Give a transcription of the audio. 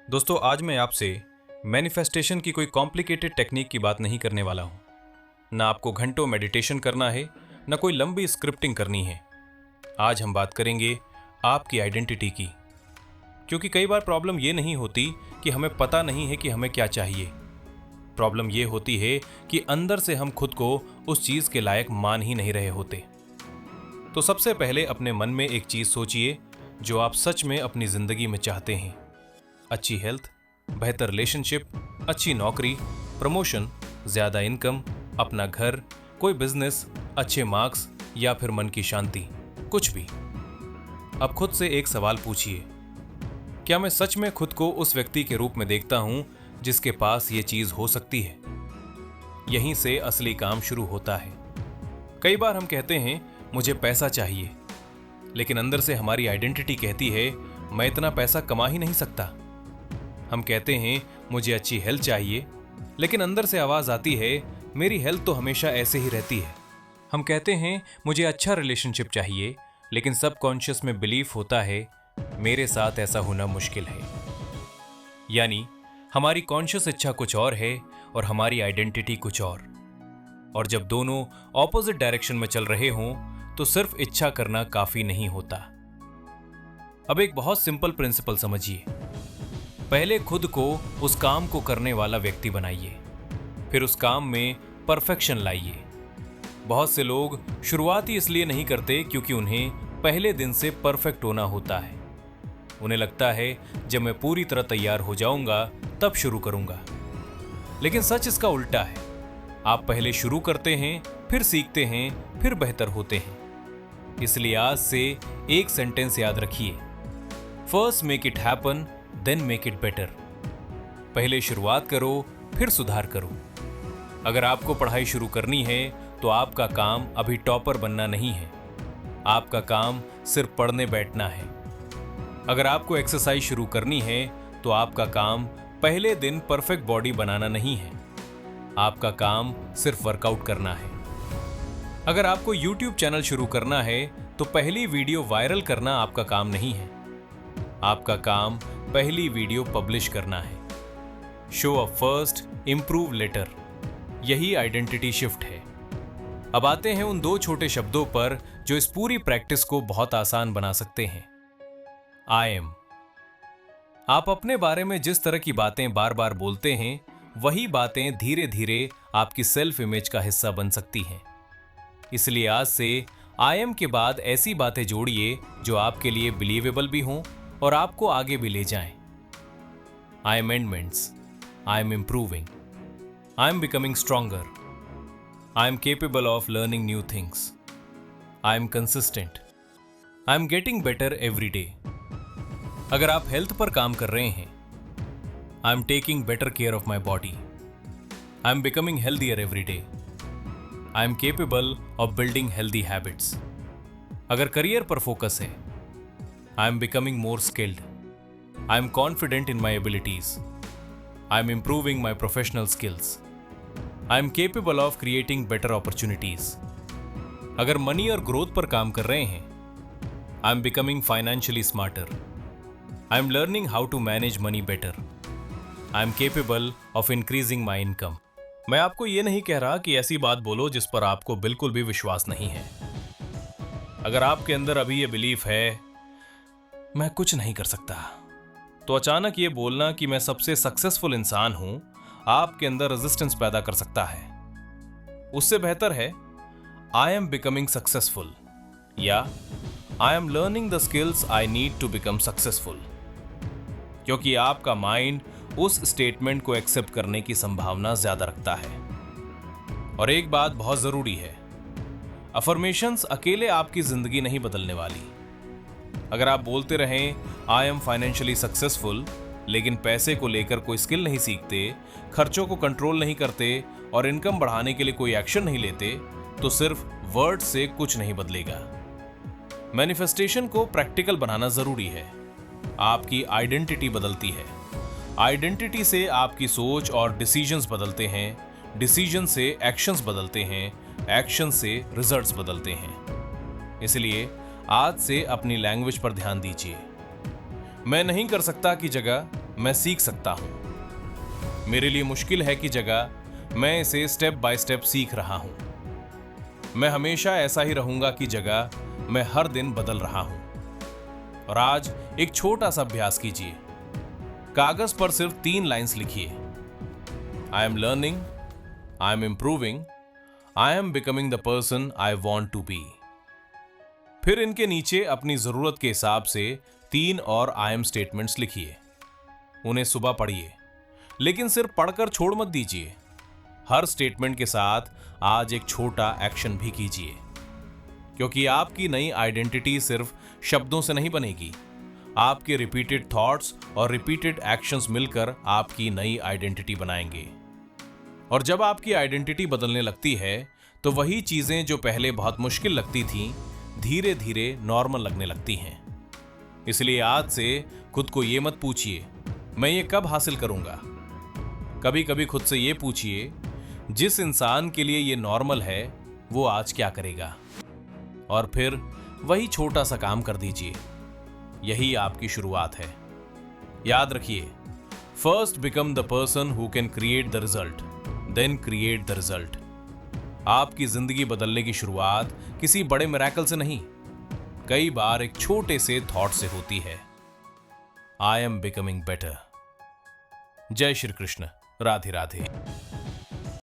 दोस्तों, आज मैं आपसे मैनिफेस्टेशन की कोई कॉम्प्लिकेटेड टेक्निक की बात नहीं करने वाला हूँ। ना आपको घंटों मेडिटेशन करना है, ना कोई लंबी स्क्रिप्टिंग करनी है। आज हम बात करेंगे आपकी आइडेंटिटी की, क्योंकि कई बार प्रॉब्लम ये नहीं होती कि हमें पता नहीं है कि हमें क्या चाहिए। प्रॉब्लम ये होती है कि अंदर से हम खुद को उस चीज़ के लायक मान ही नहीं रहे होते। तो सबसे पहले अपने मन में एक चीज़ सोचिए जो आप सच में अपनी ज़िंदगी में चाहते हैं। अच्छी हेल्थ, बेहतर रिलेशनशिप, अच्छी नौकरी, प्रमोशन, ज्यादा इनकम, अपना घर, कोई बिजनेस, अच्छे मार्क्स या फिर मन की शांति, कुछ भी। अब खुद से एक सवाल पूछिए, क्या मैं सच में खुद को उस व्यक्ति के रूप में देखता हूं जिसके पास ये चीज हो सकती है? यहीं से असली काम शुरू होता है। कई बार हम कहते हैं मुझे पैसा चाहिए, लेकिन अंदर से हमारी आइडेंटिटी कहती है मैं इतना पैसा कमा ही नहीं सकता। हम कहते हैं मुझे अच्छी हेल्थ चाहिए, लेकिन अंदर से आवाज आती है मेरी हेल्थ तो हमेशा ऐसे ही रहती है। हम कहते हैं मुझे अच्छा रिलेशनशिप चाहिए, लेकिन सबकॉन्शियस में बिलीफ होता है मेरे साथ ऐसा होना मुश्किल है। यानी हमारी कॉन्शियस इच्छा कुछ और है और हमारी आइडेंटिटी कुछ और जब दोनों ऑपोजिट डायरेक्शन में चल रहे हों तो सिर्फ इच्छा करना काफी नहीं होता। अब एक बहुत सिंपल प्रिंसिपल समझिए। पहले खुद को उस काम को करने वाला व्यक्ति बनाइए, फिर उस काम में परफेक्शन लाइए। बहुत से लोग शुरुआत ही इसलिए नहीं करते क्योंकि उन्हें पहले दिन से परफेक्ट होना होता है। उन्हें लगता है जब मैं पूरी तरह तैयार हो जाऊंगा तब शुरू करूंगा, लेकिन सच इसका उल्टा है। आप पहले शुरू करते हैं, फिर सीखते हैं, फिर बेहतर होते हैं। इसलिए आज से एक सेंटेंस याद रखिए, first make it happen then make it better. पहले शुरुआत करो, फिर सुधार करो। अगर आपको पढ़ाई शुरू करनी है तो आपका काम अभी टॉपर बनना नहीं है, आपका काम सिर्फ पढ़ने बैठना है। अगर आपको एक्सरसाइज शुरू करनी है तो आपका काम पहले दिन परफेक्ट बॉडी बनाना नहीं है, आपका काम सिर्फ वर्कआउट करना है। अगर आपको YouTube चैनल शुरू करना है तो पहली वीडियो वायरल करना आपका काम नहीं है, आपका काम पहली वीडियो पब्लिश करना है। Show up first, improve later, यही आइडेंटिटी शिफ्ट है। अब आते हैं उन दो छोटे शब्दों पर जो इस पूरी प्रैक्टिस को बहुत आसान बना सकते हैं। I M. आप अपने बारे में जिस तरह की बातें बार बार बोलते हैं, वही बातें धीरे धीरे आपकी सेल्फ इमेज का हिस्सा बन सकती हैं। इसलिए आज से आई एम के बाद ऐसी बातें जोड़िए जो आपके लिए बिलीवेबल भी हों और आपको आगे भी ले जाएं। I am amendments, I am improving, I am becoming stronger, I am capable of learning new things, I am consistent, I am getting better every day. अगर आप हेल्थ पर काम कर रहे हैं, I am taking better care of my body, I am becoming healthier every day, I am capable of building healthy habits. अगर career पर focus है, I am becoming more skilled. I am confident in my abilities. I am improving my professional skills. I am capable of creating better opportunities. अगर money और growth पर काम कर रहे हैं, I am becoming financially smarter. I am learning how to manage money better. I am capable of increasing my income. मैं आपको ये नहीं कह रहा कि ऐसी बात बोलो जिस पर आपको बिल्कुल भी विश्वास नहीं है। अगर आपके अंदर अभी ये बिलीफ है मैं कुछ नहीं कर सकता, तो अचानक ये बोलना कि मैं सबसे सक्सेसफुल इंसान हूं आपके अंदर रेजिस्टेंस पैदा कर सकता है। उससे बेहतर है आई एम बिकमिंग सक्सेसफुल या I am learning the skills I need to become successful, क्योंकि आपका माइंड उस स्टेटमेंट को एक्सेप्ट करने की संभावना ज्यादा रखता है। और एक बात बहुत जरूरी है, अफर्मेशंस अकेले आपकी जिंदगी नहीं बदलने वाली। अगर आप बोलते रहें आई एम फाइनेंशियली सक्सेसफुल, लेकिन पैसे को लेकर कोई स्किल नहीं सीखते, खर्चों को कंट्रोल नहीं करते और इनकम बढ़ाने के लिए कोई एक्शन नहीं लेते, तो सिर्फ वर्ड से कुछ नहीं बदलेगा। मैनिफेस्टेशन को प्रैक्टिकल बनाना जरूरी है। आपकी आइडेंटिटी बदलती है, आइडेंटिटी से आपकी सोच और डिसीजंस बदलते हैं, डिसीजन से एक्शंस बदलते हैं, एक्शन से रिजल्ट्स बदलते हैं। इसलिए आज से अपनी लैंग्वेज पर ध्यान दीजिए। मैं नहीं कर सकता की जगह मैं सीख सकता हूं। मेरे लिए मुश्किल है कि जगह मैं इसे स्टेप बाय स्टेप सीख रहा हूं। मैं हमेशा ऐसा ही रहूंगा कि जगह मैं हर दिन बदल रहा हूं। और आज एक छोटा सा अभ्यास कीजिए। कागज पर सिर्फ 3 लाइंस लिखिए। I am learning, I am improving, I am becoming the person I want to be. फिर इनके नीचे अपनी जरूरत के हिसाब से 3 और आई एम स्टेटमेंट्स लिखिए। उन्हें सुबह पढ़िए, लेकिन सिर्फ पढ़कर छोड़ मत दीजिए। हर स्टेटमेंट के साथ आज एक छोटा एक्शन भी कीजिए, क्योंकि आपकी नई आइडेंटिटी सिर्फ शब्दों से नहीं बनेगी। आपके रिपीटेड थॉट्स और रिपीटेड एक्शंस मिलकर आपकी नई आइडेंटिटी बनाएंगे। और जब आपकी आइडेंटिटी बदलने लगती है तो वही चीजें जो पहले बहुत मुश्किल लगती थीं धीरे धीरे नॉर्मल लगने लगती हैं। इसलिए आज से खुद को ये मत पूछिए मैं ये कब हासिल करूंगा। कभी कभी खुद से ये पूछिए जिस इंसान के लिए ये नॉर्मल है वो आज क्या करेगा, और फिर वही छोटा सा काम कर दीजिए। यही आपकी शुरुआत है। याद रखिए, first become the person who can create the result, then create the result. आपकी जिंदगी बदलने की शुरुआत किसी बड़े मिरेकल से नहीं, कई बार एक छोटे से थॉट से होती है। आई एम बिकमिंग बेटर। जय श्री कृष्ण। राधे राधे।